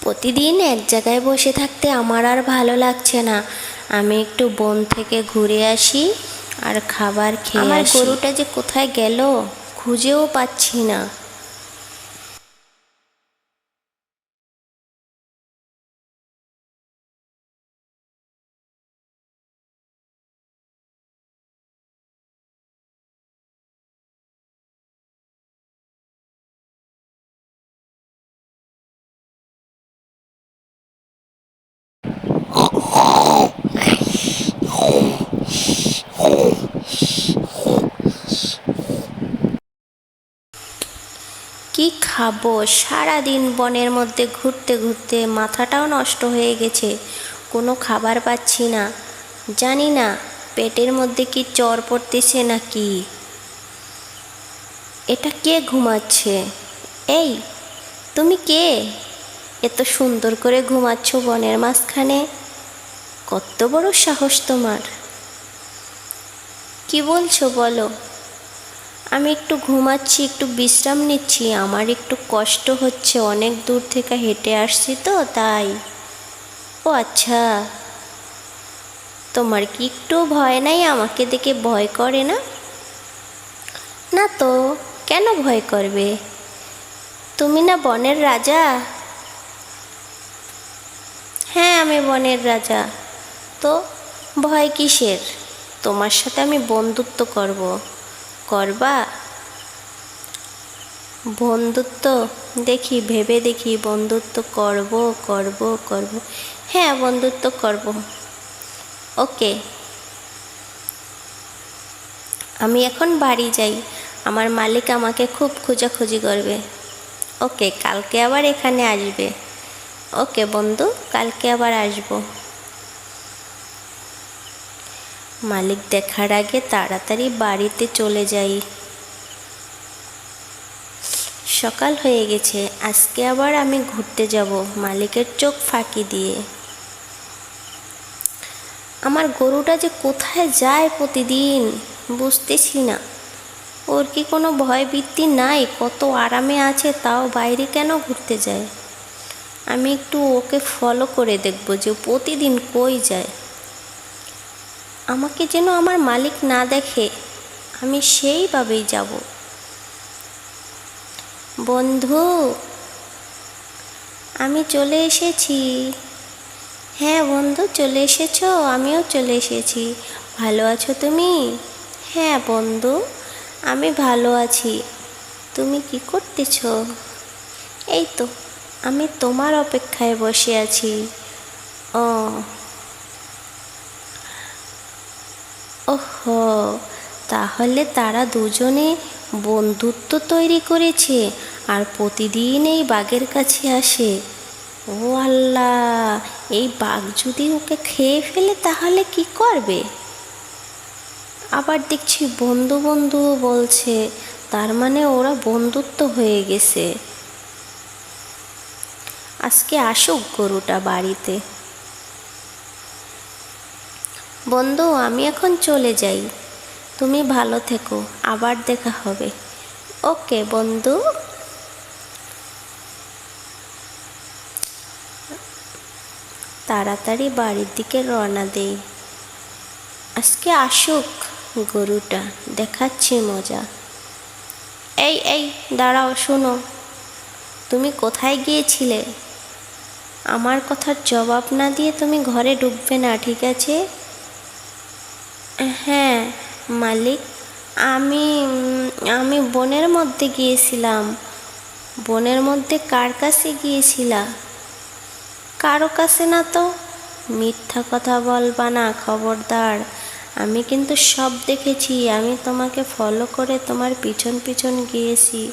প্রতিদিন এক জায়গায় বসে থাকতে আমার আর ভালো লাগছে না। আমি একটু বন থেকে ঘুরে আসি আর খাবার খেয়ে আসি। আমার গরুটা যে কোথায় গেল খুঁজেও পাচ্ছি না। কি খাবো, সারাদিন বনের মধ্যে ঘুরতে ঘুরতে মাথাটাও নষ্ট হয়ে গেছে। কোনো খাবার পাচ্ছি না। জানি না পেটের মধ্যে কি চর পড়তেছে নাকি। এটা কে ঘুমাচ্ছে? এই তুমি কে? এত সুন্দর করে ঘুমাচ্ছ বনের মাঝখানে? কত বড় সাহস তোমার! কি বলছো বলো? আমি একটু ঘুমাচ্ছি, একটু বিশ্রাম নিচ্ছি। আমার একটু কষ্ট হচ্ছে, অনেক দূর থেকে হেঁটে আসছি তো তাই। ও আচ্ছা, তোমার কি একটু ভয় নাই? আমাকে দেখে ভয় করে না? না তো, কেন ভয় করবে? তুমি না বনের রাজা? হ্যাঁ, আমি বনের রাজা। তো ভয় কিসের? তোমার সাথে আমি বন্ধুত্ব করব। করবা? বন্ধুত্ব দেখি, ভেবে দেখি। বন্ধুত্ব করব করব করব হ্যাঁ, বন্ধুত্ব করব। ওকে, আমি এখন বাড়ি যাই। আমার মালিক আমাকে খুব খোঁজাখুঁজি করবে। ওকে, কালকে আবার এখানে আসবে। ওকে বন্ধু, কালকে আবার আসবো। মালিক দেখার আগে তাড়াতাড়ি বাড়িতে চলে যাই। সকাল হয়ে গেছে, আজকে আবার আমি ঘুরতে যাব মালিকের চোখ ফাঁকি দিয়ে। আমার গরুটা যে কোথায় যায় প্রতিদিন বুঝতেছি না। ওর কি কোনো ভয়ভীতি নাই? কত আরামে আছে, তাও বাইরে কেন ঘুরতে যায়? আমি একটু ওকে ফলো করে দেখব যে প্রতিদিন কই যায়। আমাকে যেন আমার মালিক না দেখে, আমি সেইভাবেই যাব। বন্ধু, আমি চলে এসেছি। হ্যাঁ বন্ধু, চলে এসেছো? আমিও চলে এসেছি। ভালো আছো তুমি? হ্যাঁ বন্ধু, আমি ভালো আছি। তুমি কি করতেছো? এই তো, আমি তোমার অপেক্ষায় বসে আছি। ও ওহো, তাহলে তারা দুজনে বন্ধুত্ব তৈরি করেছে আর প্রতিদিন এই বাঘের কাছে আসে। ও আল্লাহ, এই বাঘ যদি ওকে খেয়ে ফেলে তাহলে কি করবে? আবার দেখছি বন্ধু বন্ধু বলছে, তার মানে ওরা বন্ধুত্ব হয়ে গেছে। আজকে আসুক গরুটা বাড়িতে। বন্ধু, আমি এখন চলে যাই। তুমি ভালো থেকো, আবার দেখা হবে। ওকে বন্ধু। তাড়াতাড়ি বাড়ির দিকে রওনা দেই। আজকে আসুক গরুটা, দেখাচ্ছি মজা। এই এই দাঁড়াও, শোনো। তুমি কোথায় গিয়েছিলে? আমার কথার জবাব না দিয়ে তুমি ঘরে ঢুকবে না, ঠিক আছে? হ্যাঁ মালিক, আমি আমি বনের মধ্যে গিয়েছিলাম। বনের মধ্যে কার কাছে গিয়েছিলা? কারো কাছে না তো। মিথ্যা কথা বলবা না, খবরদার। আমি কিন্তু সব দেখেছি। আমি তোমাকে ফলো করে তোমার পিছন পিছন গিয়েছি।